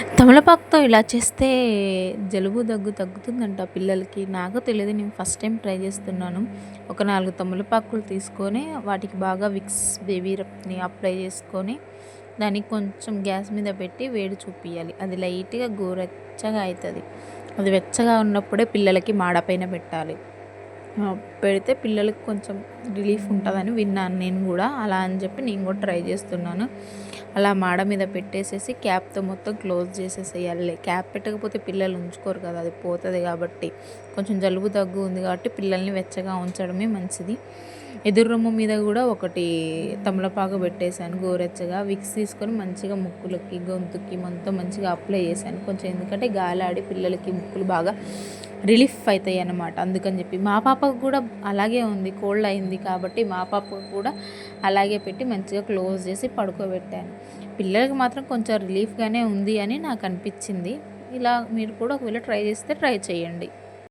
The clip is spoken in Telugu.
తమలపాకుతో ఇలా చేస్తే జలుబు, దగ్గు తగ్గుతుందంట పిల్లలకి. నాకు తెలీదు. నేను ఫస్ట్ టైమ్ ట్రై చేస్తున్నాను. ఒక 4 తమలపాకులు తీసుకొని వాటికి బాగా విక్స్ బేబీ రబ్‌ని అప్లై చేసుకొని, దానికి కొంచెం గ్యాస్ మీద పెట్టి వేడి చూపియాలి. అది లైట్‌గా గోరువెచ్చగా అయితది. అది వెచ్చగా ఉన్నప్పుడే పిల్లలకి మాడ పైన పెట్టాలి. పెడితే పిల్లలకి కొంచెం రిలీఫ్ ఉంటదని విన్నాను నేను గూడా. అలా అని చెప్పి నేను కూడా ట్రై చేస్తున్నాను. అలా మాడ మీద పెట్టేసేసి క్యాప్‌తో మొత్తం క్లోజ్ చేసేసేయాలి. క్యాప్ పెట్టకపోతే పిల్లలు ఉంచుకోరు కదా! అది పోతది కాబట్టి. కొంచెం జలుబు, దగ్గు ఉంది కాబట్టి పిల్లల్ని వెచ్చగా ఉంచడమే మంచిది. ఎదురు రొమ్ము మీద గూడా ఒకటి తమలపాకు పెట్టేసాను గోరువెచ్చగా. విక్స్ తీసుకొని మంచిగా ముక్కులకి, గొంతుకి మొత్తం మంచిగా అప్లై చేశాను. కొంచెం ఎందుకంటే గాలాడి పిల్లలకి ముక్కులు బాగా రిలీఫ్ అయితాయన్నమాట. అందుకని చెప్పి. మా పాపకు కూడా అలాగే ఉంది. కోల్డ్ అయింది కాబట్టి మా పాపకు కూడా అలాగే పెట్టి మంచిగా క్లోజ్ చేసి పడుకోబెట్టాను. పిల్లలకి మాత్రం కొంచెం రిలీఫ్‌గానే ఉంది అని నాకు అనిపించింది. ఇలా మీరు కూడా ఒకవేళ ట్రై చేస్తే ట్రై చేయండి.